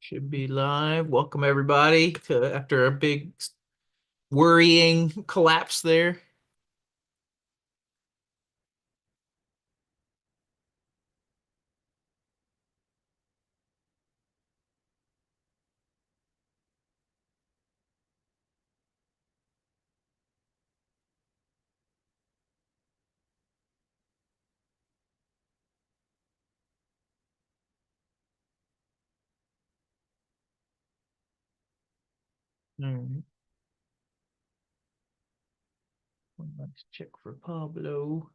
Should be live. Welcome everybody to after a big worrying collapse there. All right. Let's check for Pablo.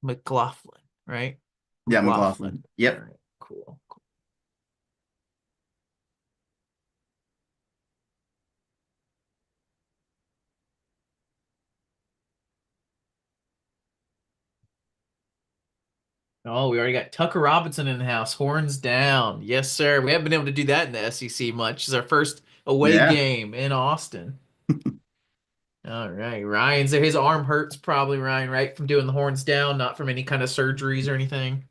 McLaughlin, right? Yeah, McLaughlin. McLaughlin. All Yep. right, cool. Oh, we already got Tucker Robinson in the house. Horns down. Yes, sir. We haven't been able to do that in the SEC much. It's our first away Yeah. game in Austin. All right. Ryan's there. His arm hurts probably, Ryan, right? From doing the horns down, not from any kind of surgeries or anything.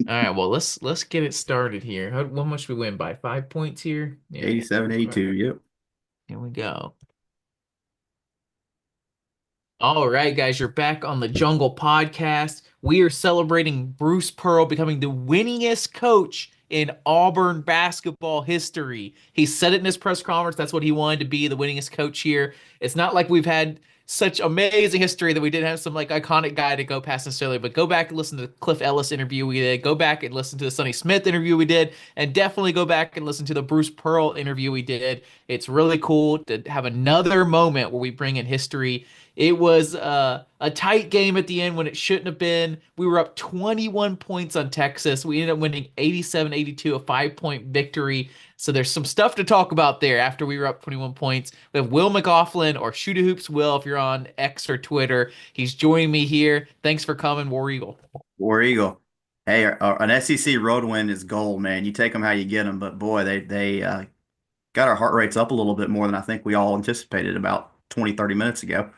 All right, well, let's get it started here. What much we win by? 5 points here? Yeah. 87, All right, 82. Yep. here we go. All right, guys, you're back on the Jungle Podcast. We are celebrating Bruce Pearl becoming the winningest coach in Auburn basketball history. He said it in his press conference. That's what he wanted to be, the winningest coach here. It's not like we've had such amazing history that we didn't have some like iconic guy to go past necessarily, but go back and listen to the Cliff Ellis interview we did. Go back and listen to the Sonny Smith interview we did, and definitely go back and listen to the Bruce Pearl interview we did. It's really cool to have another moment where we bring in history. It was a tight game at the end when it shouldn't have been. We were up 21 points on Texas. We ended up winning 87-82, a 5-point victory. So there's some stuff to talk about there after we were up 21 points. We have Will McLaughlin, or Shoota Hoops Will if you're on X or Twitter. He's joining me here. Thanks for coming, War Eagle. War Eagle. Hey, an SEC road win is gold, man. You take them how you get them, but boy, they got our heart rates up a little bit more than I think we all anticipated about 20, 30 minutes ago.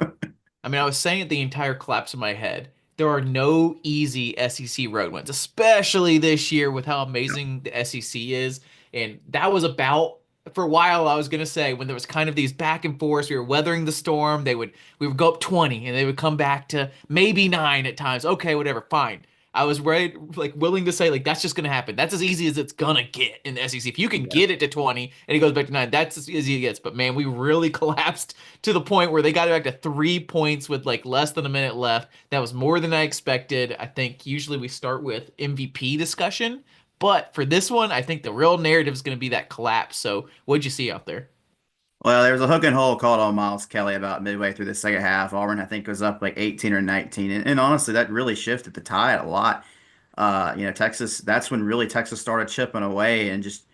I mean, I was saying it the entire collapse of my head. There are no easy SEC road wins, especially this year with how amazing the SEC is. And that was about for a while. I was gonna say when there was kind of these back and forth, we were weathering the storm. We would go up 20 and they would come back to maybe nine at times. Okay, whatever, fine. I was ready, like willing to say, like that's just gonna happen. That's as easy as it's gonna get in the SEC. If you can Yeah. get it to 20 and it goes back to nine, that's as easy as it gets. But man, we really collapsed to the point where they got it back to 3 points with like less than a minute left. That was more than I expected. I think usually we start with MVP discussion, but for this one, I think the real narrative is going to be that collapse. So, what'd you see out there? Well, there was a hook and hole called on Miles Kelly about midway through the second half. Auburn, I think, was up like 18 or 19. And honestly, that really shifted the tide a lot. Texas, that's when really Texas started chipping away and just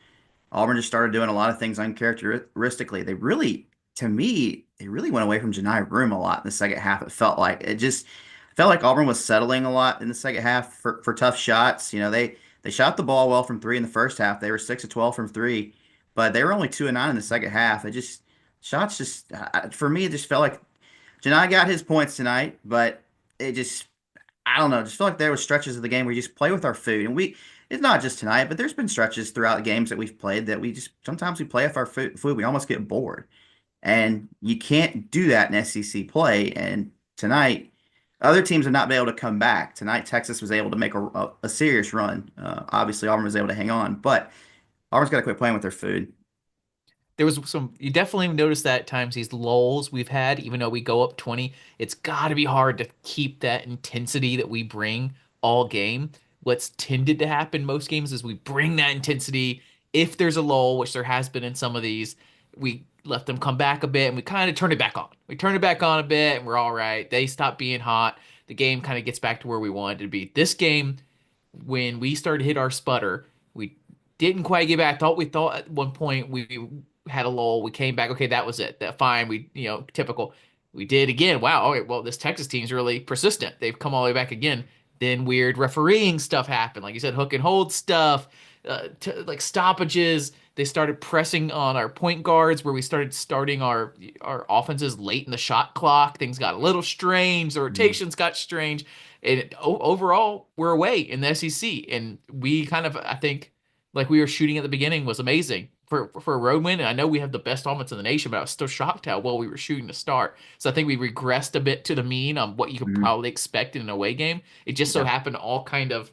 Auburn just started doing a lot of things uncharacteristically. To me, they really went away from Janai Room a lot in the second half. It felt like Auburn was settling a lot in the second half for tough shots. They shot the ball well from three in the first half. They were 6 of 12 from three, but they were only 2 of 9 in the second half. They just shots just for me, it just felt like Janai got his points tonight, but it just I don't know. Just feel like there were stretches of the game where you just play with our food, and it's not just tonight, but there's been stretches throughout the games that we've played that we just sometimes we play with our food. We almost get bored, and you can't do that in SEC play. And tonight, other teams have not been able to come back. Tonight, Texas was able to make a serious run. Obviously, Auburn was able to hang on, but Auburn's got to quit playing with their food. There was some, you definitely noticed that at times these lulls we've had, even though we go up 20, it's got to be hard to keep that intensity that we bring all game. What's tended to happen most games is we bring that intensity. If there's a lull, which there has been in some of these, we let them come back a bit and we kind of turn it back on. We turn it back on a bit and we're all right. They stop being hot. The game kind of gets back to where we wanted it to be. This game, when we started to hit our sputter, we didn't quite get back. We thought at one point we had a lull. We came back. Okay, that was it. That fine. Typical. We did again. Wow. Okay. Well, this Texas team's really persistent. They've come all the way back again. Then weird refereeing stuff happened. Like you said, hook and hold stuff. like stoppages. They started pressing on our point guards, where we started starting our offenses late in the shot clock. Things got a little strange. The Mhm. rotations got strange, and overall, we're away in the SEC, and we kind of, I think, like we were shooting at the beginning was amazing for a road win. And I know we have the best offense in the nation, but I was still shocked how well we were shooting to start. So I think we regressed a bit to the mean on what you could Mhm. probably expect in an away game. It just so Yeah. happened to all kind of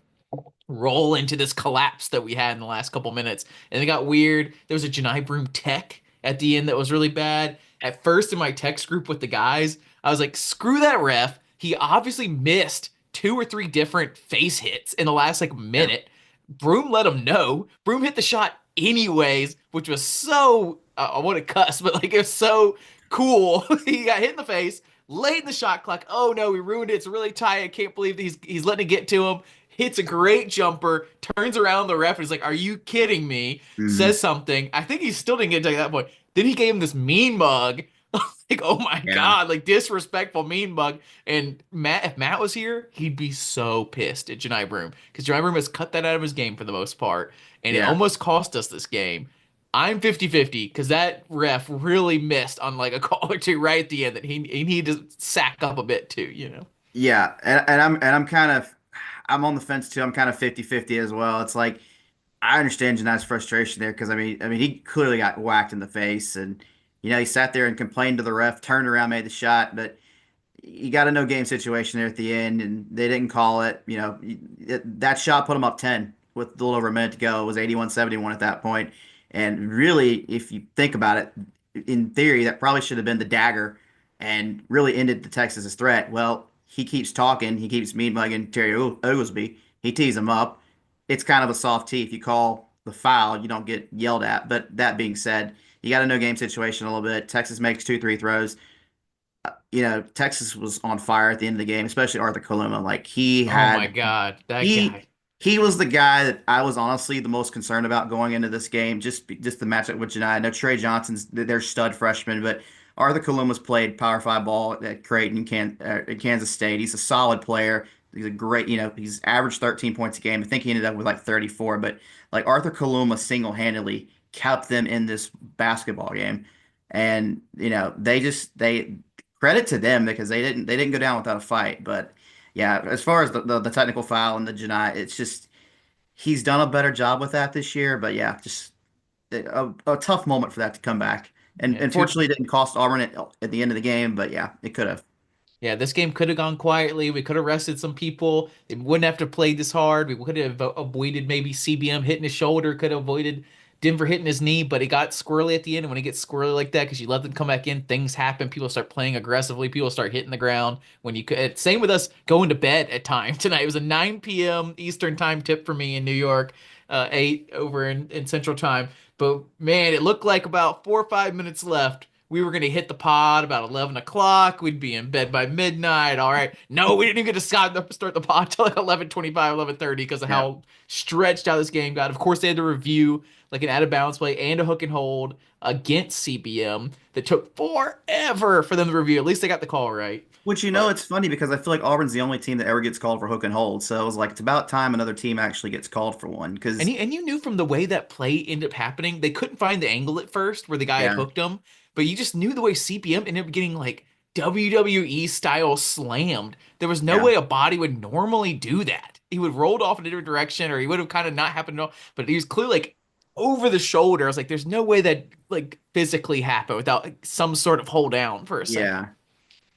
roll into this collapse that we had in the last couple minutes. And it got weird. There was a Janai Broom tech at the end that was really bad. At first, in my text group with the guys, I was like, screw that ref. He obviously missed two or three different face hits in the last like Yeah. minute. Broom let him know. Broom hit the shot anyways, which was so, I want to cuss, but like it was so cool. He got hit in the face late in the shot clock. Oh no, we ruined it. It's really tight. I can't believe he's letting it get to him. Hits a great jumper, turns around the ref and is like, "Are you kidding me?" Mhm. Says something. I think he still didn't get to that point. Then he gave him this mean mug. Like, oh my Yeah. God, like disrespectful mean mug. And Matt, if Matt was here, he'd be so pissed at Janai Broom because Janai Broom has cut that out of his game for the most part, and it Yeah. almost cost us this game. I'm 50-50 because that ref really missed on like a call or two right at the end that he needed to sack up a bit too, you know? Yeah. And I'm kind of I'm on the fence too. I'm kind of 50-50 as well. It's like I understand Janai's frustration there because I mean he clearly got whacked in the face and he sat there and complained to the ref, turned around, made the shot, but you got a no game situation there at the end, and they didn't call it. That shot put them up 10 with a little over a minute to go. It was 81-71 at that point. And really, if you think about it, in theory, that probably should have been the dagger and really ended the Texas's threat. Well, he keeps talking. He keeps mean mugging Terry Oglesby. He tees him up. It's kind of a soft tee. If you call the foul, you don't get yelled at. But that being said, you got a no game situation a little bit. Texas makes 2 3 throws. Texas was on fire at the end of the game, especially Arthur Kaluma. Like Oh my God, that he guy. he was the guy that I was honestly the most concerned about going into this game. Just the matchup with Janai. I know Trey Johnson's their stud freshman, but Arthur Kaluma's played Power Five ball at Creighton, at Kansas State. He's a solid player. He's a great, he's averaged 13 points a game. I think he ended up with like 34, but like Arthur Kaluma single-handedly kept them in this basketball game. And they credit to them because they didn't go down without a fight. But yeah, as far as the technical foul and the Janai, it's just he's done a better job with that this year. But yeah, just a tough moment for that to come back. And Yeah, two. unfortunately, it didn't cost Auburn at the end of the game. But yeah, it could have. Yeah, this game could have gone quietly. We could have rested some people. It wouldn't have to play this hard. We could have avoided maybe CBM hitting his shoulder. Could have avoided Denver hitting his knee. But it got squirrely at the end. And when it gets squirrely like that, because you let them come back in, things happen. People start playing aggressively. People start hitting the ground. When you could, same with us going to bed at time tonight. It was a 9 p.m. Eastern time tip for me in New York, 8 over in Central Time. But man, it looked like about 4 or 5 minutes left. We were going to hit the pod about 11 o'clock. We'd be in bed by midnight. All right. No, we didn't even get to start the pod till like 11:25, 11:30 because of Yeah. how stretched out this game got. Of course, they had to review like an out of bounds play and a hook and hold against CBM that took forever for them to review. At least they got the call right. Which But it's funny because I feel like Auburn's the only team that ever gets called for hook and hold. So it was like it's about time another team actually gets called for one. And Because you knew from the way that play ended up happening, they couldn't find the angle at first where the guy had yeah, hooked him, but you just knew the way CPM ended up getting like WWE style slammed. There was no yeah, way a body would normally do that. He would rolled off in a different direction, or he would have kind of not happened at all. But he was clearly like over the shoulder. I was like, there's no way that like physically happened without like, some sort of hold down for a second. yeah,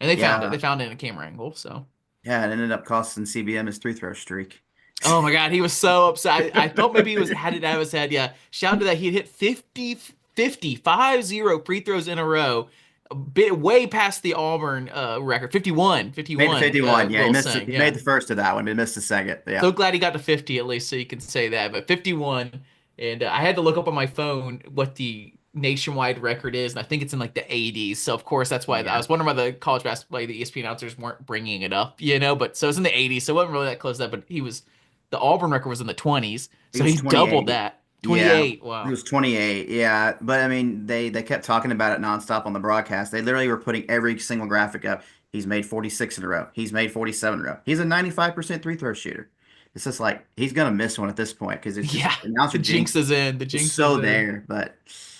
And they found it. yeah, They found it in a camera angle. So. yeah. It ended up costing CBM his 3 throw streak. Oh my God, he was so upset. I thought maybe he was had it out of his head. Yeah. Shout out to that. He had hit 50 free throws in a row. A bit way past the Auburn record. 51, Made the 51, 51. Yeah, he Will missed it. saying. He made Yeah. the first of that one, but he missed the second. Yeah. So glad he got to 50 at least so you can say that. But 51, and I had to look up on my phone what the nationwide record is, and I think it's in like the 80s. So of course that's why I Yeah. was wondering why the college basketball, the ESPN announcers weren't bringing it up, you know. But so it's in the 80s, so it wasn't really that close to that. But the Auburn record was in the 20s, He so was he doubled 28. that. Yeah. 28. He Wow. was 28. Yeah. But I mean, they kept talking about it nonstop on the broadcast. They literally were putting every single graphic up. He's made 46 in a row. He's made 47 in a row. He's a 95% 3 throw shooter. it's just like he's gonna miss one at this point because it's just Yeah, announcer the jinx jinx is in. The is jinx is so in. there. But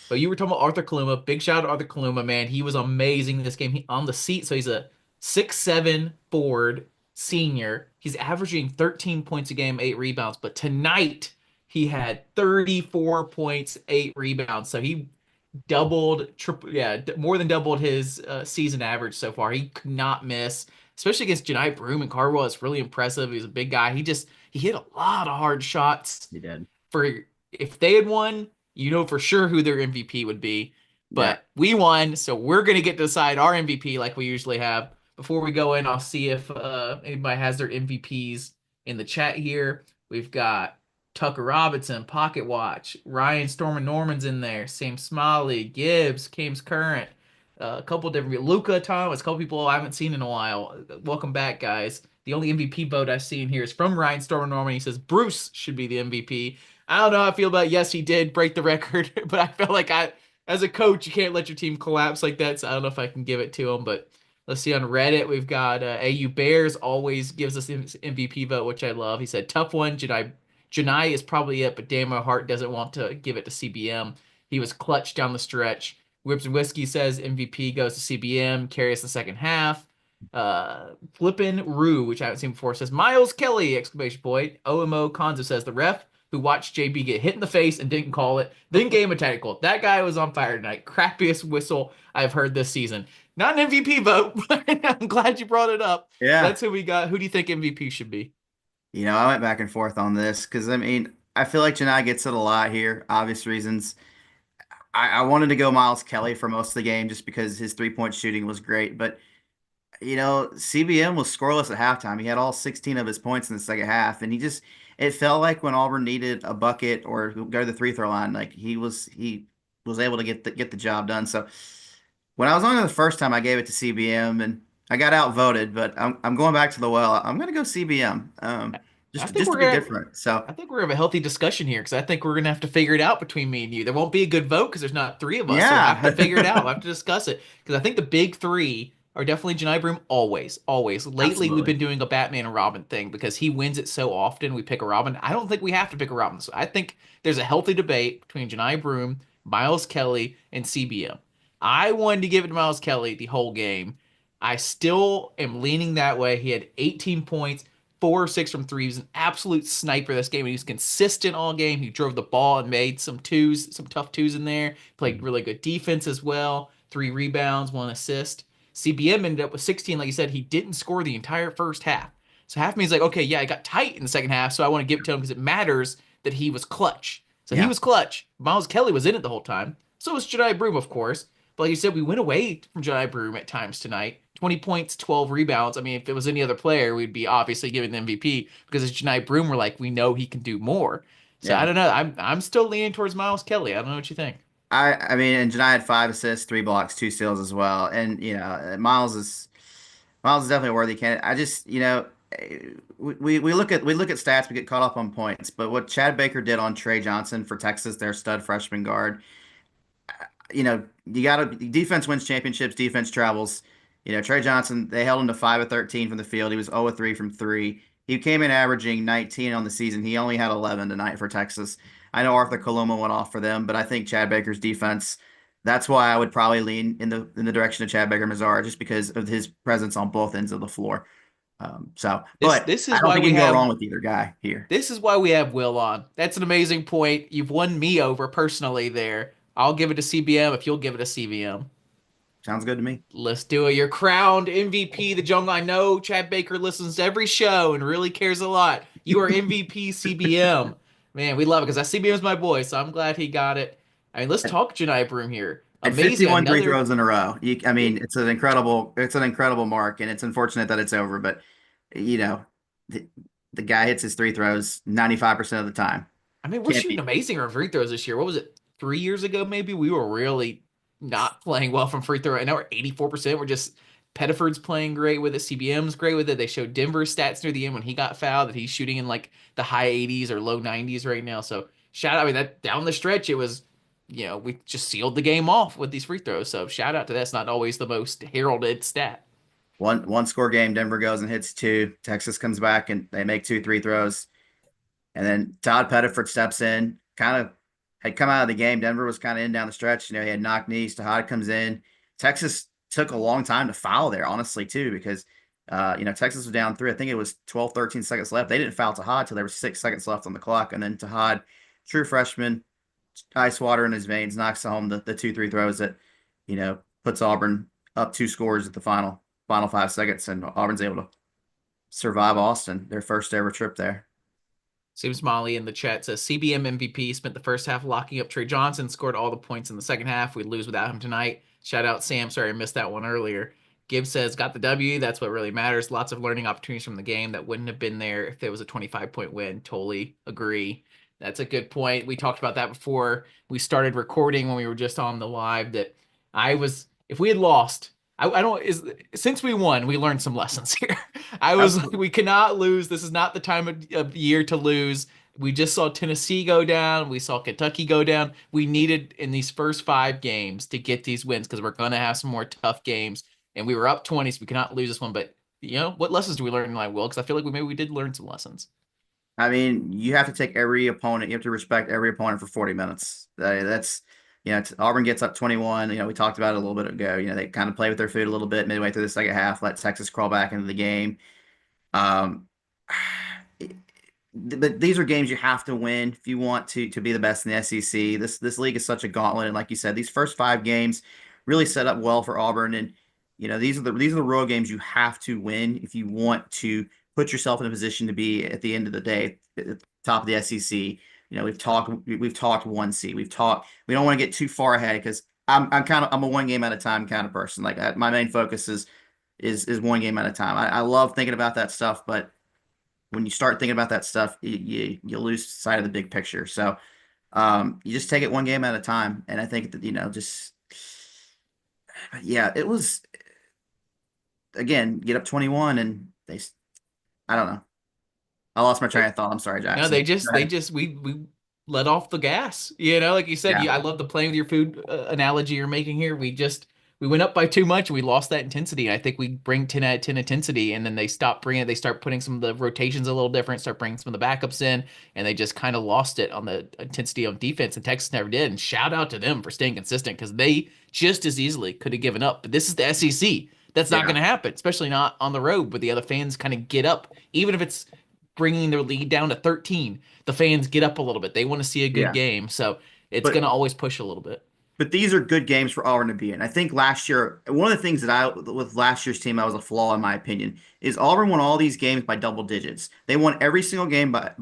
But you were talking about Arthur Kaluma. Big shout out to Arthur Kaluma, man. He was amazing this game. He on the seat, so he's a 6'7" forward senior. He's averaging 13 points a game, 8 rebounds. But tonight he had 34 points, 8 rebounds. So he doubled, triple, yeah, more than doubled his season average so far. He could not miss, especially against Janai Broom and Cardwell. It's really impressive. He's a big guy. He hit a lot of hard shots he did. for if they had won, you know for sure who their MVP would be. Yeah. But we won, so we're gonna get to decide our MVP like we usually have. Before we go in, I'll see if anybody has their MVPs in the chat here. We've got Tucker Robinson, Pocket Watch, Ryan Storm Norman's in there, Sam Smiley, Gibbs, Kames Current, a couple different Luca Thomas, a couple people I haven't seen in a while. Welcome back, guys. The only MVP vote I've seen here is from Ryan Storm Norman. He says Bruce should be the MVP. I don't know how I feel about it. Yes, he did break the record, but I felt like as a coach, you can't let your team collapse like that. So I don't know if I can give it to him. But let's see on Reddit, we've got AU Bears always gives us MVP vote, which I love. He said tough one. Janai is probably it, but Dan Hart doesn't want to give it to CBM. He was clutch down the stretch. Whips and Whiskey says MVP goes to CBM. Carry us the second half. Flippin' Rue, which I haven't seen before, says Miles Kelly! Exclamation point. OMO Konzo says the ref who watched JB get hit in the face and didn't call it, then gave him a technical. That guy was on fire tonight. Crappiest whistle I've heard this season. Not an MVP vote, but I'm glad you brought it up. Yeah. That's who we got. Who do you think MVP should be? I went back and forth on this because I mean, I feel like Janai gets it a lot here, obvious reasons. I wanted to go Miles Kelly for most of the game just because his 3-point shooting was great. But CBM was scoreless at halftime. He had all 16 of his points in the second half, and it felt like when Auburn needed a bucket or go to the free throw line, like he was able to get the job done. So when I was on it the first time, I gave it to CBM, and I got outvoted. But I'm going back to the well. I'm going to go CBM, I just think just to we're be gonna different. So I think we're gonna have a healthy discussion here because I think we're gonna have to figure it out between me and you. There won't be a good vote because there's not three of us, so we'll have to yeah, figure it out. We'll have to discuss it because I think the big three are definitely Janai Broom always, always. Lately, we've absolutely. been doing a Batman and Robin thing because he wins it so often. We pick a Robin. I don't think we have to pick a Robin. So I think there's a healthy debate between Janai Broom, Miles Kelly, and CBM. I wanted to give it to Miles Kelly the whole game. I still am leaning that way. He had 18 points, 4 or 6 from three. He was an absolute sniper this game. He was consistent all game. He drove the ball and made some twos, some tough twos in there. Played really good defense as well. 3 rebounds, 1 assist. CBM ended up with 16. Like you said, he didn't score the entire first half. So half of me is like, okay, yeah, it got tight in the second half, so I want to give it to him because it matters that he was clutch. So he Yeah. was clutch. Miles Kelly was in it the whole time. So was Jedi Broom, of course. But like you said, we went away from Jedi Broom at times tonight. 20 points, 12 rebounds. I mean, if it was any other player, we'd be obviously giving the MVP because it's Jedi Broom. We're like, we know he can do more. So I Yeah. don't know. I'm still leaning towards Miles Kelly. I don't know what you think. I mean, and Janai had 5 assists, 3 blocks, 2 steals as well. And Miles is definitely a worthy candidate. I just we look at stats, we get caught up on points, but what Chad Baker did on Trey Johnson for Texas, their stud freshman guard, you got to defense wins championships, defense travels. Trey Johnson, they held him to 5 of 13 from the field. He was 0 of 3 from three. He came in averaging 19 on the season. He only had 11 tonight for Texas. I know Arthur Coloma went off for them, but I think Chad Baker's defense. That's why I would probably lean in the direction of Chad Baker Mazara, just because of his presence on both ends of the floor. This But this I is don't why think you we can go have wrong with either guy here. this is why we have Will on. That's an amazing point. You've won me over personally there. I'll give it to CBM if you'll give it to CBM. Sounds good to me. Let's do it. You're crowned MVP, the jungle. I know Chad Baker listens to every show and really cares a lot. You are MVP CBM. Man, we love it because CBM is my boy, so I'm glad he got it. I mean, let's talk Janai Broom here. At Amazing. 51 free Another throws in a row. I mean, it's an incredible mark, and it's unfortunate that it's over. But you know, the, the guy hits his 3 throws 95% of the time. I mean, we're Can't shooting be. amazing on free throws this year. What was it? 3 years ago, maybe we were really not playing well from free throw. And now we're 84%. We're just Pettiford's playing great with it. CBM's great with it. They showed Denver's stats near the end when he got fouled that he's shooting in like the high 80s or low 90s right now. So shout out. I mean, that down the stretch, it was, we just sealed the game off with these free throws. So shout out to that. It's not always the most heralded stat. One score game. Denver goes and hits two. Texas comes back and they make 2 3 throws. And then Todd Pettiford steps in, kind of had come out of the game. Denver was kind of in down the stretch. He had knocked knees. Todd comes in. Texas took a long time to foul there, honestly, too, because Texas was down three. I think it was 12, 13 seconds left. They didn't foul Tahad until there was 6 seconds left on the clock. And then Tahad, true freshman, ice water in his veins, knocks home the 2-3 throws that, puts Auburn up 2 scores at the final 5 seconds. And Auburn's able to survive Austin, their first ever trip there. Seems Molly in the chat says CBM MVP spent the first half locking up Trey Johnson, scored all the points in the second half. We lose without him tonight. Shout out Sam. Sorry I missed that one earlier. Gibbs says got the W. That's what really matters. Lots of learning opportunities from the game that wouldn't have been there if there was a 25-point win. Totally agree. That's a good point. We talked about that before we started recording when we were just on the live that if we had lost, I don't is since we won, we learned some lessons here. I was like, Absolutely. we cannot lose. This is not the time of year to lose. We just saw Tennessee go down. We saw Kentucky go down. We needed in these first 5 games to get these wins because we're going to have some more tough games. And we were up 20, so we cannot lose this one. But what lessons do we learn in life, Will? Because I feel like maybe we did learn some lessons. I mean, you have to take every opponent. You have to respect every opponent for 40 minutes. That's Auburn gets up 21. We talked about it a little bit ago. They kind of play with their food a little bit midway through the second half, let Texas crawl back into the game. Um, but these are games you have to win if you want to be the best in the SEC. This league is such a gauntlet, and like you said, these first 5 games really set up well for Auburn. And these are the road games you have to win if you want to put yourself in a position to be at the end of the day at the top of the SEC. We've talked 1 seed. We don't want to get too far ahead because I'm a one game at a time kind of person. Like my main focus is one game at a time. I love thinking about that stuff, but when you start thinking about that stuff, you lose sight of the big picture. So you just take it one game at a time. And I think that, just, yeah, it was, again, get up 21 and I don't know. I lost my train of thought. I'm sorry, No, Jackson. Go they ahead. just we let off the gas. Like you said, Yeah. I love the playing with your food analogy you're making here. We went up by too much and we lost that intensity. And I think we bring 10 out of 10 intensity and then they stop bringing it. They start putting some of the rotations a little different, start bringing some of the backups in, and they just kind of lost it on the intensity on defense. And Texas never did. And shout out to them for staying consistent because they just as easily could have given up. But this is the SEC. That's not going Yeah. to happen, especially not on the road where the other fans kind of get up, even if it's bringing their lead down to 13. The fans get up a little bit. They want to see a good Yeah. game. So it's going But to always push a little bit. but these are good games for Auburn to be in. I think last year, one of the things that with last year's team, that was a flaw in my opinion, is Auburn won all these games by double digits. They won every single game by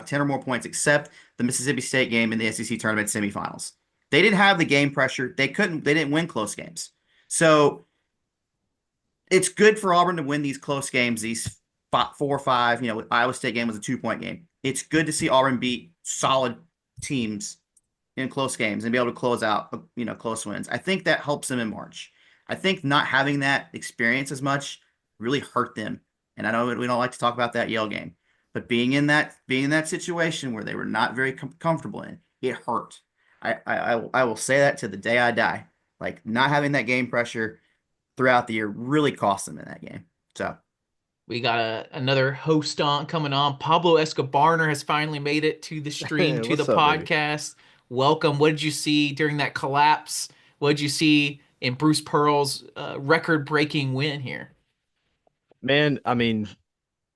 10 or more points, except the Mississippi State game in the SEC tournament semifinals. They didn't have the game pressure. They didn't win close games. So it's good for Auburn to win these close games, these 4 or 5. Iowa State game was a 2 point game. It's good to see Auburn beat solid teams in close games and be able to close out, close wins. I think that helps them in March. I think not having that experience as much really hurt them. And I know we don't like to talk about that Yale game, but being in that situation where they were not very comfortable in, it hurt. I will say that to the day I die. Like not having that game pressure throughout the year really cost them in that game. So We got another host on coming on. Pablo Escobarner has finally made it to the stream, to the What's up, baby? podcast. Welcome. What did you see during that collapse? What did you see in Bruce Pearl's record-breaking win here? Man, I mean,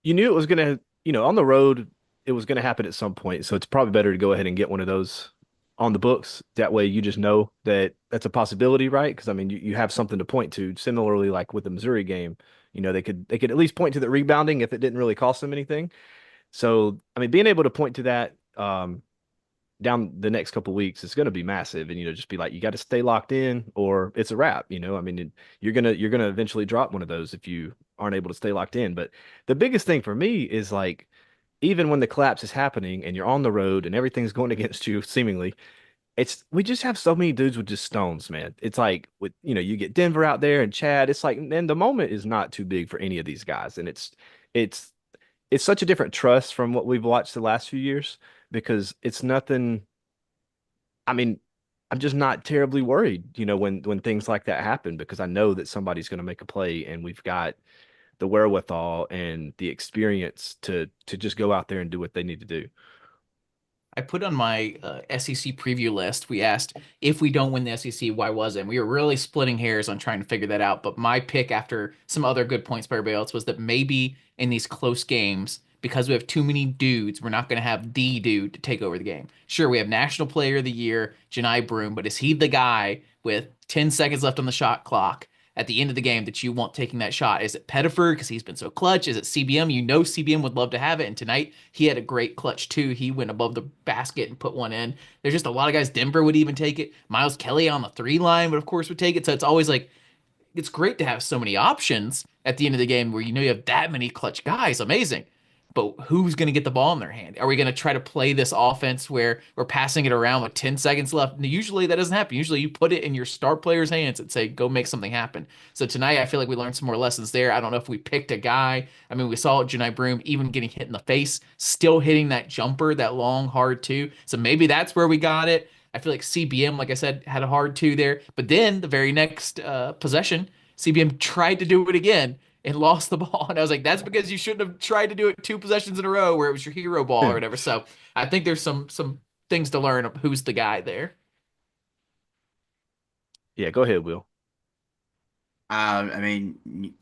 you knew it was gonna, on the road, it was gonna happen at some point. So it's probably better to go ahead and get one of those on the books. That way you just know that that's a possibility, right? Because I mean, you have something to point to. Similarly, like with the Missouri game, they could at least point to the rebounding if it didn't really cost them anything. So I mean, being able to point to that down the next couple weeks is going to be massive, and just be like, you got to stay locked in, or it's a wrap. I mean, you're gonna eventually drop one of those if you aren't able to stay locked in. But the biggest thing for me is like, even when the collapse is happening and you're on the road and everything's going against you, seemingly, we just have so many dudes with just stones, man. It's like with you get Denver out there and Chad. It's like, and the moment is not too big for any of these guys, and it's it's such a different trust from what we've watched the last few years because it's nothing. I mean, I'm just not terribly worried, when things like that happen because I know that somebody's going to make a play and we've got the wherewithal and the experience to just go out there and do what they need to do. I put on my SEC preview list. We asked if we don't win the SEC, why wasn't? We were really splitting hairs on trying to figure that out. But my pick, after some other good points by everybody else, was that maybe in these close games, because we have too many dudes, we're not going to have the dude to take over the game. Sure, we have National Player of the Year, Janai Broom, but is he the guy with 10 seconds left on the shot clock at the end of the game that you want taking that shot? Is it Pettiford because he's been so clutch? Is it CBM? You know CBM would love to have it. And tonight he had a great clutch too. He went above the basket and put one in. There's just a lot of guys. Denver would even take it. Miles Kelly on the 3 line would of course would take it. So it's always like it's great to have so many options at the end of the game where you know you have that many clutch guys. Amazing. But who's going to get the ball in their hand? Are we going to try to play this offense where we're passing it around with 10 seconds left? Usually that doesn't happen. Usually you put it in your star players' hands and say, go make something happen. So tonight I feel like we learned some more lessons there. I don't know if we picked a guy. I mean, we saw Janai Broom even getting hit in the face, still hitting that jumper, that long, hard two. So maybe that's where we got it. I feel like CBM, like I said, had a hard two there. But then the very next possession, CBM tried to do it again and lost the ball. And I was like, that's because you shouldn't have tried to do it 2 possessions in a row where it was your hero ball or whatever. So I think there's some things to learn of who's the guy there. Yeah, go ahead, Will. I mean,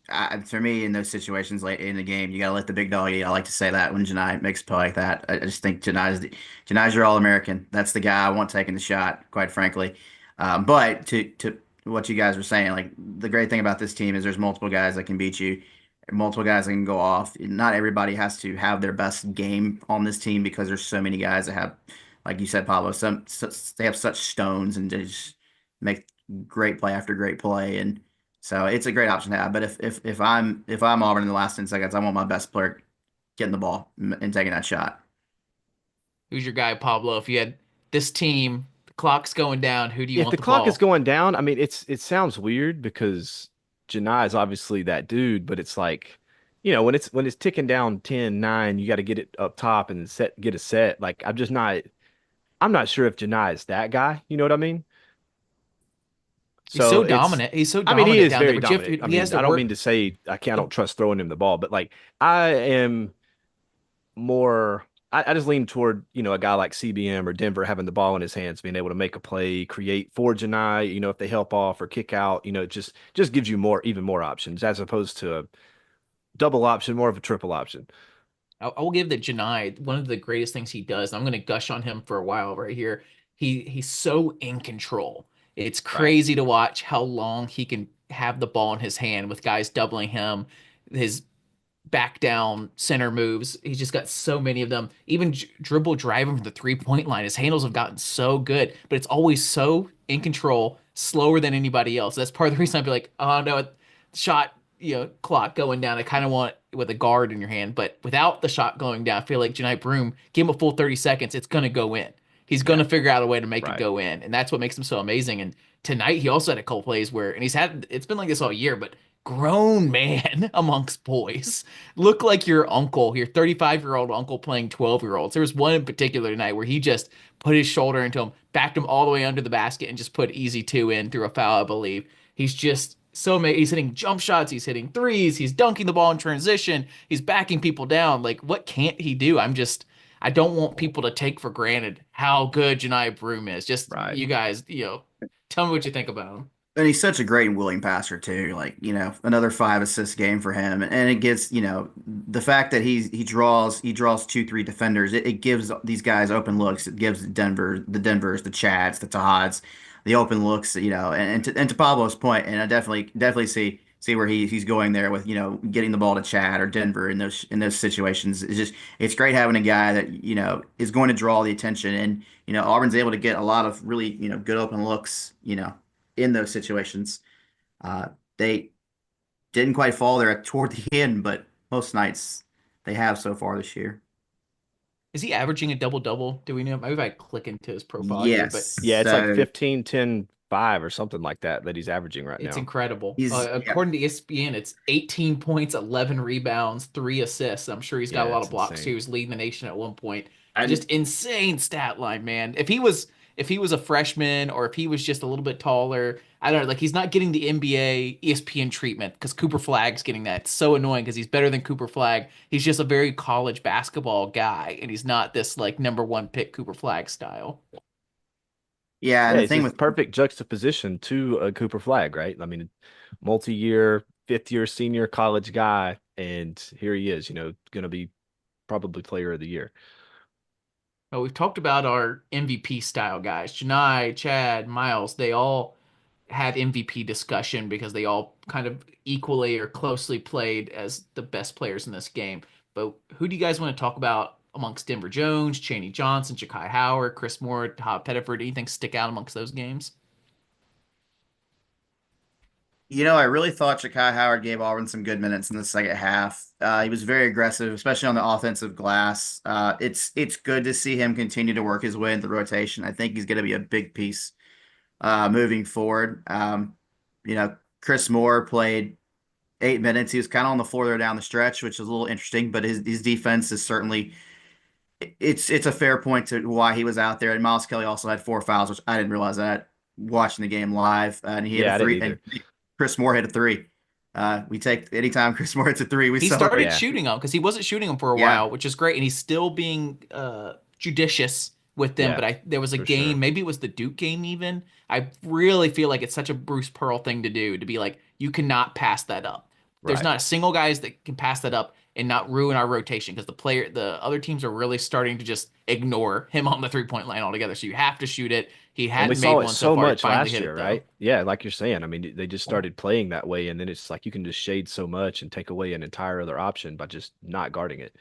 for me, in those situations late in the game, you got to let the big dog eat. I like to say that when Janai makes a play like that. I just think Janai's your All-American. That's the guy I want taking the shot, quite frankly. But to what you guys were saying, like the great thing about this team is there's multiple guys that can beat you, multiple guys that can go off. Not everybody has to have their best game on this team because there's so many guys that have, like you said, Pablo, they have such stones and they just make great play after great play and. So it's a great option to have. But if I'm Auburn in the last 10 seconds, I want my best player getting the ball and taking that shot. Who's your guy, Pablo? If you had this team, the clock's going down, who do you Yeah, if want the the clock is ball? going down, I mean, it sounds weird because Janai is obviously that dude, but it's like, when it's ticking down 10-9, you got to get it up top and get a set. Like I'm not sure if Janai is that guy. You know what I mean? He's So so it's, dominant. He's so I mean, he dominant is down there, very but dominant. I he has mean, to I don't mean work. to say I don't trust throwing him the ball, but like I am more I just lean toward, a guy like CBM or Denver having the ball in his hands, being able to make a play, create for Janai, if they help off or kick out, it just gives you even more options as opposed to a double option, more of a triple option. I will give the Janai one of the greatest things he does. And I'm going to gush on him for a while right here. He's so in control. It's Right. crazy to watch how long he can have the ball in his hand with guys doubling him. His back down center moves. He's just got so many of them. Even dribble driving from the 3 point line. His handles have gotten so good, but it's always so in control, slower than anybody else. That's part of the reason I'd be like, oh no, shot, clock going down. I kind of want it with a guard in your hand, but without the shot going down, I feel like Janight Broom, give him a full 30 seconds, it's gonna go in. He's Yeah. gonna figure out a way to make it Right. go in, and that's what makes him so amazing. And tonight he also had a couple plays where, and it's been like this all year, but grown man amongst boys. Look like your uncle, your 35-year-old uncle playing 12-year-olds. There was one in particular tonight where he just put his shoulder into him, backed him all the way under the basket, and just put easy two in through a foul, I believe. He's just so amazing. He's hitting jump shots, he's hitting threes, he's dunking the ball in transition, he's backing people down. Like, what can't he do? I don't want people to take for granted how good Janai Broom is. Just Right. you guys, tell me what you think about him. And he's such a great and willing passer too. Like, another 5 assist game for him. And it gets, the fact that he draws 2, 3 defenders, it gives these guys open looks. It gives the Denvers, the Chads, the Tahads, the open looks, and to Pablo's point, and I definitely see where he's going there with, getting the ball to Chad or Denver in those situations. It's great having a guy that, is going to draw the attention. And, Auburn's able to get a lot of really, good open looks, in those situations. They didn't quite fall there toward the end, but most nights they have so far this year. Is he averaging a double double? Do we know? Maybe if I click into his profile here, but Yes. Yeah, it's like So 15, 10, 5 or something like that he's averaging right it's now. incredible. yeah, According to ESPN, it's 18 points, 11 rebounds, 3 assists. I'm sure he's got Yeah, a lot it's of blocks too. insane. He was leading the nation at one point. and Just insane stat line, man. If he was if he was a freshman or if he was just a little bit taller, I don't know, like he's not getting the NBA ESPN treatment because Cooper Flagg's getting that. It's so annoying because he's better than Cooper Flagg. He's just a very college basketball guy, and he's not this like number one pick Cooper Flagg style. Yeah, and Yeah, the it's thing this with perfect juxtaposition to a Cooper Flag, right? I mean, multi-year, fifth-year senior college guy, and here he is, going to be probably player of the year. Well, we've talked about our MVP style guys. Janai, Chad, Miles, they all had MVP discussion because they all kind of equally or closely played as the best players in this game. But who do you guys want to talk about amongst Denver Jones, Chaney Johnson, Ja'Kai Howard, Chris Moore, Todd Pettiford? Anything stick out amongst those games? I really thought Ja'Kai Howard gave Auburn some good minutes in the second half. He was very aggressive, especially on the offensive glass. It's good to see him continue to work his way into the rotation. I think he's going to be a big piece moving forward. Chris Moore played 8 minutes. He was kind of on the floor there down the stretch, which is a little interesting. But his defense is certainly it's a fair point to why he was out there. And Miles Kelly also had 4 fouls, which I didn't realize that watching the game live. And he hit a Yeah, I didn't three, and either. Chris Moore hit a three. We take anytime Chris Moore hits a three, we He started celebrate. Yeah, shooting them because he wasn't shooting them for a Yeah. while, which is great, and he's still being judicious with them. yeah, But there was a for sure. game, maybe it was the Duke game even. I really feel like it's such a Bruce Pearl thing to do to be like, you cannot pass that up. There's Right. not a single guys that can pass that up and not ruin our rotation because the other teams are really starting to just ignore him on the 3-point line altogether. So you have to shoot it. He And we hadn't made saw it one so so far. He much finally last hit year, it though. right? Yeah, like you're saying. I mean, they just started playing that way, and then it's like you can just shade so much and take away an entire other option by just not guarding it.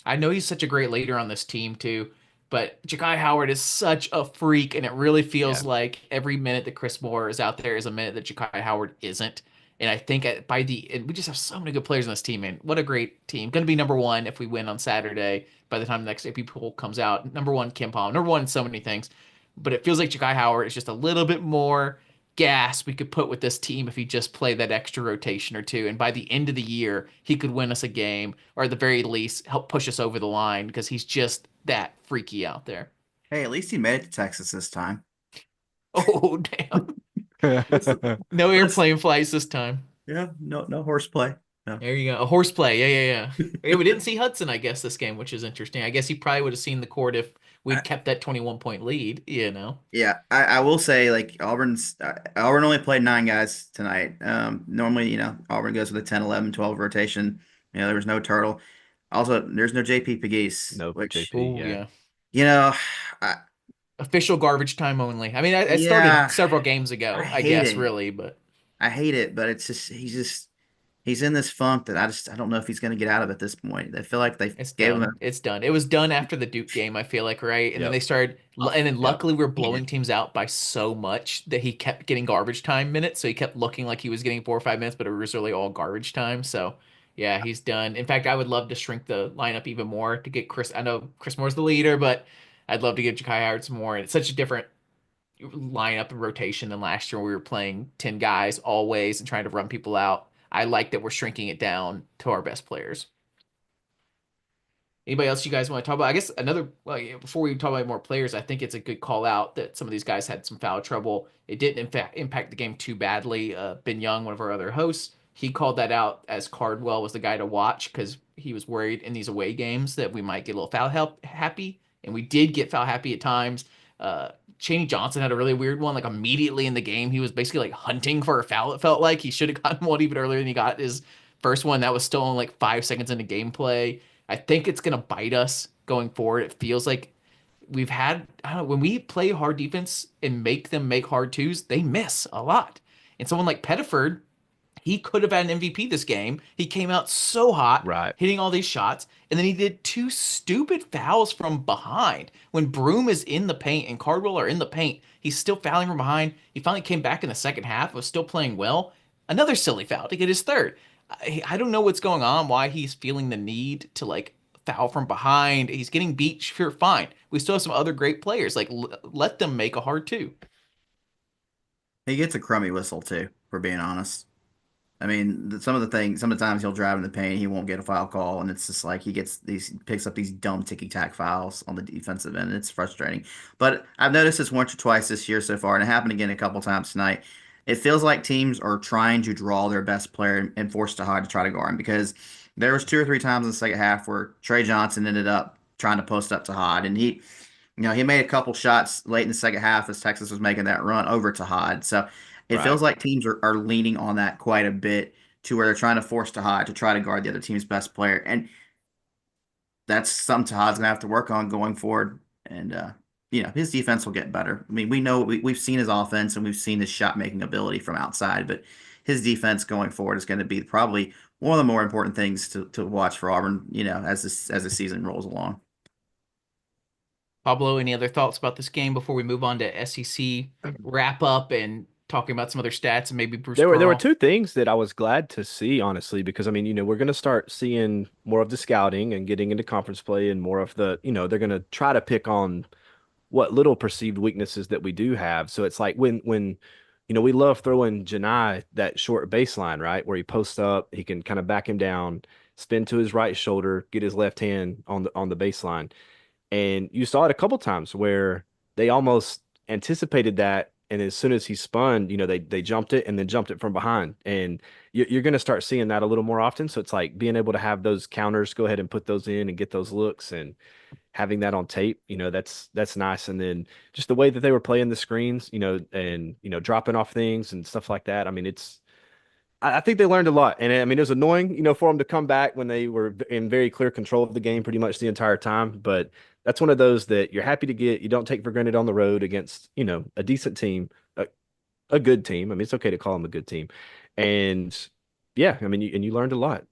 I know he's such a great leader on this team too, but Ja'Kai Howard is such a freak, and it really Yeah. feels like every minute that Chris Moore is out there is a minute that Ja'Kai Howard isn't. And I think by and we just have so many good players on this team, and what a great team. Going to be number one if we win on Saturday. By the time the next AP poll comes out, number one Kim Palm, number one in so many things. But it feels like Ja'Kai Howard is just a little bit more gas we could put with this team if he just played that extra rotation or two. And by the end of the year, he could win us a game or at the very least help push us over the line because he's just that freaky out there. Hey, at least he made it to Texas this time. Oh, damn. Let's No let's airplane flights this time. yeah, no horseplay. No. There you go. A horseplay. Yeah, yeah, yeah. Yeah, we didn't see Hudson, I guess, this game, which is interesting. I guess he probably would have seen the court if we'd kept that 21-point lead, you know. Yeah, I will say like Auburn only played 9 guys tonight. Normally, Auburn goes with a 10, 11, 12 rotation. There was no Turtle. Also, there's no JP Pegues, No which JP. Oh, Yeah. yeah. you know, I, Official garbage time only. I mean, it started yeah, several games I ago, I hate guess, it. really, but I hate it, but he's in this funk that I don't know if he's going to get out of at this point. I feel like they it's gave him a done. It's done. It was done after the Duke game, I feel like, right? And then Yep. they started, and then Yep. luckily we are he did. blowing teams out by so much that he kept getting garbage time minutes. So he kept looking like he was getting 4 or 5 minutes, but it was really all garbage time. So yeah, he's done. In fact, I would love to shrink the lineup even more to get Chris. I know Chris Moore's the leader, but I'd love to get Ja'Kai Howard some more. And it's such a different lineup and rotation than last year. We were playing 10 guys always and trying to run people out. I like that we're shrinking it down to our best players. Anybody else you guys want to talk about? I guess another, well, yeah, before we talk about more players, I think it's a good call out that some of these guys had some foul trouble. It didn't, in fact, impact the game too badly. Ben Young, one of our other hosts, he called that out as Cardwell was the guy to watch because he was worried in these away games that we might get a little foul help happy. And we did get foul happy at times. Uh, Chaney Johnson had a really weird one. Like immediately in the game, he was basically like hunting for a foul. It felt like he should have gotten one even earlier than he got his first one. That was still only like 5 seconds into gameplay. I think it's going to bite us going forward. It feels like we've had, I don't know, when we play hard defense and make them make hard twos, they miss a lot. And someone like Pettiford, he could have had an MVP this game. He came out so hot, Right. hitting all these shots, and then he did two stupid fouls from behind. When Broom is in the paint and Cardwell are in the paint, he's still fouling from behind. He finally came back in the second half, was still playing well. Another silly foul to get his third. I don't know what's going on, why he's feeling the need to like foul from behind. He's getting beat, sure, fine. We still have some other great players. Like let them make a hard two. He gets a crummy whistle too, for being honest. I mean, some of the things, some of the times he'll drive in the paint, he won't get a foul call, and it's just like picks up these dumb ticky tack fouls on the defensive end. It's frustrating. But I've noticed this once or twice this year so far, and it happened again a couple times tonight. It feels like teams are trying to draw their best player and force to hide to try to guard him because there was two or three times in the second half where Trey Johnson ended up trying to post up to Hod, and he made a couple shots late in the second half as Texas was making that run over to Hod. So it Right. feels like teams are leaning on that quite a bit to where they're trying to force Tahad to try to guard the other team's best player. And that's something Tahad's going to have to work on going forward. And, his defense will get better. I mean, we know we've seen his offense and we've seen his shot making ability from outside, but his defense going forward is going to be probably one of the more important things to watch for Auburn, as the season rolls along. Pablo, any other thoughts about this game before we move on to SEC wrap up and talking about some other stats and maybe Bruce There were Pearl? two things that I was glad to see, honestly, because I mean, we're going to start seeing more of the scouting and getting into conference play and more of the, they're going to try to pick on what little perceived weaknesses that we do have. So it's like when we love throwing Janai that short baseline, right? Where he posts up, he can kind of back him down, spin to his right shoulder, get his left hand on the baseline. And you saw it a couple times where they almost anticipated that. And as soon as he spun, they jumped it and then jumped it from behind. And you're going to start seeing that a little more often. So it's like being able to have those counters, go ahead and put those in and get those looks and having that on tape, that's nice. And then just the way that they were playing the screens, and dropping off things and stuff like that. I mean, I think they learned a lot. And I mean, it was annoying, for them to come back when they were in very clear control of the game pretty much the entire time. But that's one of those that you're happy to get. You don't take for granted on the road against, a decent team, a good team. I mean, it's okay to call them a good team. And yeah, I mean, you learned a lot.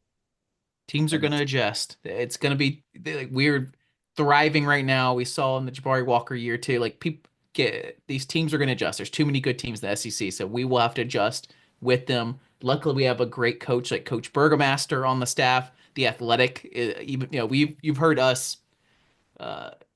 Teams are going to adjust. It's going to be like we're thriving right now. We saw in the Jabari Walker year too. Like people get these teams are going to adjust. There's too many good teams in the SEC, so we will have to adjust with them. Luckily, we have a great coach like Coach Burgomaster on the staff. The Athletic, even you've heard us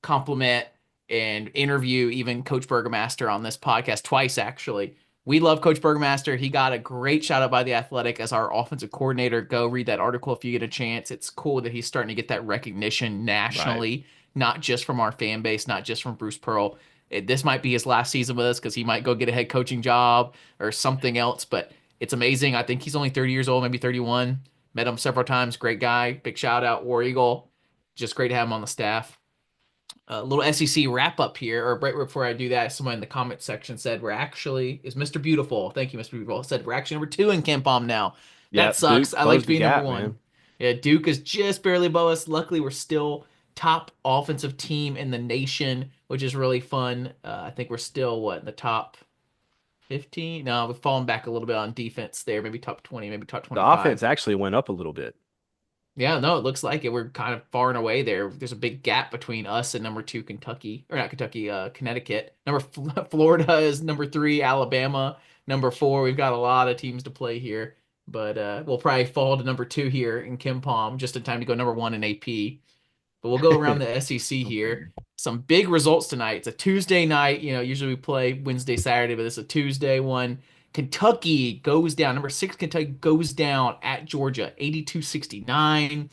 compliment and interview even Coach Burgomaster on this podcast twice, actually. We love Coach Burgomaster. He got a great shout out by The Athletic as our offensive coordinator. Go read that article if you get a chance. It's cool that he's starting to get that recognition Right. nationally, not just from our fan base, not just from Bruce Pearl. This might be his last season with us because he might go get a head coaching job or something else, but it's amazing. I think he's only 30 years old, maybe 31. Met him several times. Great guy. Big shout out, War Eagle. Just great to have him on the staff. A little SEC wrap up here, or right before I do that, someone in the comment section said we're actually is Mr. Beautiful. Thank you, Mr. Beautiful. Said we're actually number two in Ken Palm now. That Yeah, sucks. Duke I liked closed the being number gap, one. man. Yeah, Duke is just barely above us. Luckily, we're still top offensive team in the nation, which is really fun. I think we're still what in the top 15? No, we've fallen back a little bit on defense there. Maybe top 20, maybe top The 25. offense actually went up a little bit. Yeah, no, it looks like it. We're kind of far and away there. There's a big gap between us and number two, Kentucky, or not Kentucky, Connecticut. Florida is number three, Alabama number four. We've got a lot of teams to play here, but we'll probably fall to number two here in Kim Palm just in time to go number one in AP. But we'll go around the SEC here. Okay. Some big results tonight. It's a Tuesday night. Usually we play Wednesday, Saturday, but it's a Tuesday one. Kentucky goes down. Number six, Kentucky goes down at Georgia, 82-69.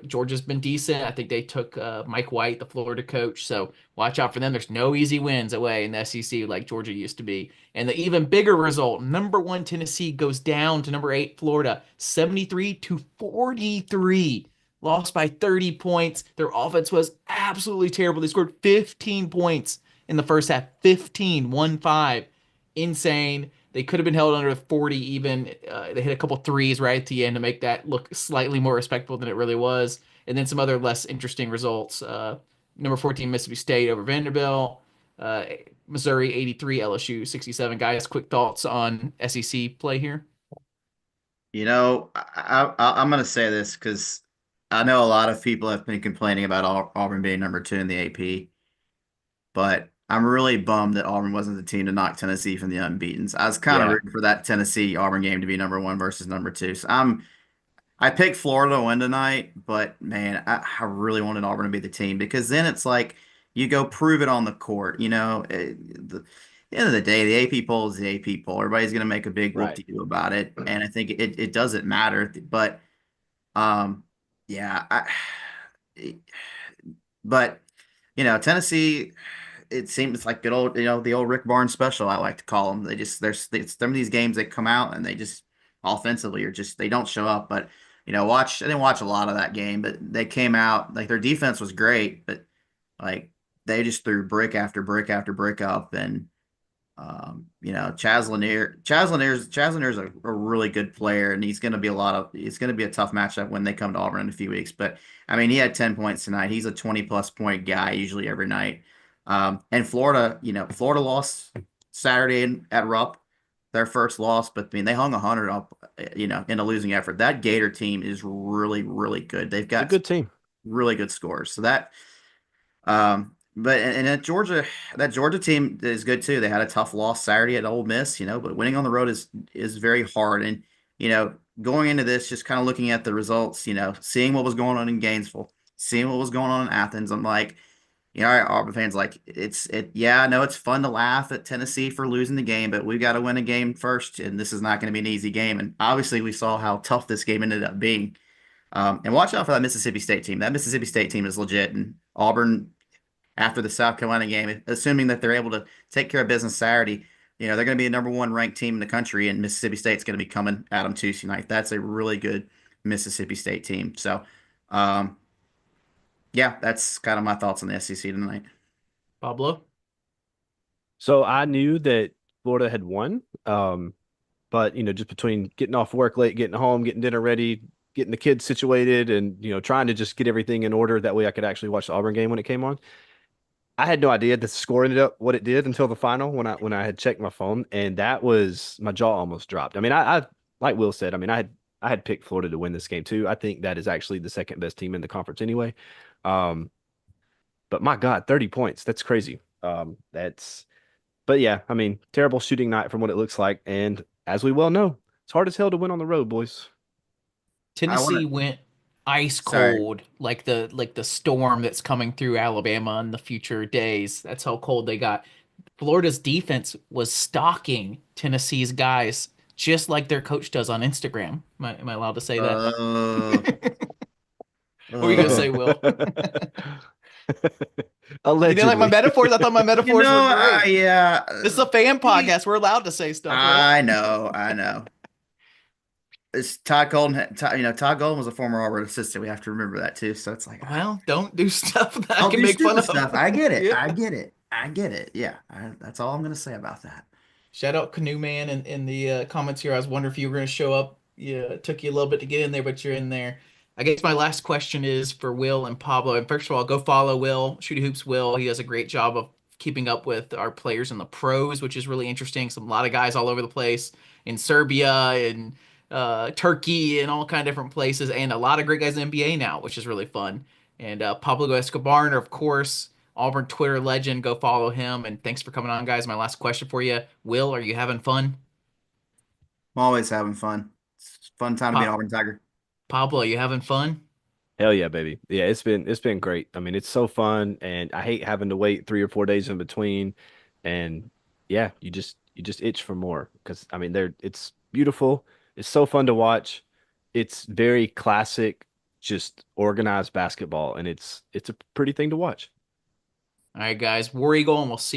Georgia's been decent. I think they took Mike White, the Florida coach. So watch out for them. There's no easy wins away in the SEC like Georgia used to be. And the even bigger result, number one, Tennessee goes down to number eight, Florida, 73-43. Lost by 30 points. Their offense was absolutely terrible. They scored 15 points in the first half. 15, 1-5. Insane. They could have been held under 40 even. They hit a couple threes right at the end to make that look slightly more respectable than it really was. And then some other less interesting results. Number 14, Mississippi State over Vanderbilt. Uh, Missouri 83, LSU 67. Guys, quick thoughts on SEC play here? I'm going to say this because I know a lot of people have been complaining about Auburn being number two in the AP, but I'm really bummed that Auburn wasn't the team to knock Tennessee from the unbeatens. I was kind of Yeah. rooting for that Tennessee Auburn game to be number one versus number two. So I picked Florida to win tonight, but man, I really wanted Auburn to be the team because then it's like you go prove it on the court. the end of the day, the AP poll is the AP poll. Everybody's going to make a big Right. whoop-de-doo about it, and I think it doesn't matter. But um, yeah, but Tennessee. It seems like good old, the old Rick Barnes special. I like to call them. Some of these games they come out and they just offensively are just they don't show up. But I didn't watch a lot of that game, but they came out like their defense was great, but like they just threw brick after brick after brick up, and Chaz Lanier's a really good player, and it's going to be a tough matchup when they come to Auburn in a few weeks. But I mean, he had 10 points tonight. He's a 20 plus point guy usually every night. And Florida, Florida lost Saturday at Rupp, their first loss, but I mean, they hung 100 up, in a losing effort. That Gator team is really, really good. They've It's a got good team. really good scores. So but and that Georgia team is good too. They had a tough loss Saturday at Ole Miss, but winning on the road is very hard. And going into this, just kind of looking at the results, seeing what was going on in Gainesville, seeing what was going on in Athens, I'm like, our Auburn fans like yeah, I know it's fun to laugh at Tennessee for losing the game, but we've got to win a game first, and this is not going to be an easy game. And obviously, we saw how tough this game ended up being. And watch out for that Mississippi State team. That Mississippi State team is legit, and Auburn after the South Carolina game, assuming that they're able to take care of business Saturday, they're going to be a number one ranked team in the country, and Mississippi State's going to be coming at them Tuesday night. That's a really good Mississippi State team. So, um, yeah, that's kind of my thoughts on the SEC tonight. Pablo? So I knew that Florida had won. But just between getting off work late, getting home, getting dinner ready, getting the kids situated, and trying to just get everything in order, that way I could actually watch the Auburn game when it came on. I had no idea the score ended up what it did until the final when I had checked my phone, and that was my jaw almost dropped. I mean, I like Will said, I mean, I had picked Florida to win this game too. I think that is actually the second best team in the conference anyway. Um, but my God, 30 points. That's crazy. But yeah, I mean, terrible shooting night from what it looks like. And as we well know, it's hard as hell to win on the road, boys. I want Tennessee to, went ice sorry, cold, like the storm that's coming through Alabama in the future days. That's how cold they got. Florida's defense was stalking Tennessee's guys just like their coach does on Instagram. Am I allowed to say that? uh, What were you gonna say, uh, Will? You didn't like my Allegedly. metaphors? I thought my metaphors were great. yeah, This is a fan he- podcast. We're allowed to say stuff, right? I know. It's Todd Golden. Todd Golden was a former Auburn assistant. We have to remember that too. So it's like, Well, don't do stuff that I don't can do make fun stupid of. stuff. I get it. Yeah. I get it. I get it. Yeah, that's all I'm gonna say about that. Shout out Canoe Man in the comments here. I was wondering if you were going to show up. Yeah, it took you a little bit to get in there, but you're in there. I guess my last question is for Will and Pablo. And first of all, go follow Will, Shooty Hoops Will. He does a great job of keeping up with our players in the pros, which is really interesting. Some a lot of guys all over the place in Serbia and Turkey and all kind of different places, and a lot of great guys in the NBA now, which is really fun. And Pablo Escobar, of course, Auburn Twitter legend. Go follow him. And thanks for coming on, guys. My last question for you, Will, are you having fun? I'm always having fun. It's a fun time to be an Pa Auburn Tiger. Pablo, you having fun? Hell yeah, baby. Yeah, it's been great. I mean, it's so fun, and I hate having to wait 3 or 4 days in between. And yeah, you just itch for more because I mean, it's beautiful. It's so fun to watch. It's very classic, just organized basketball, and it's a pretty thing to watch. All right, guys. War Eagle, and we'll see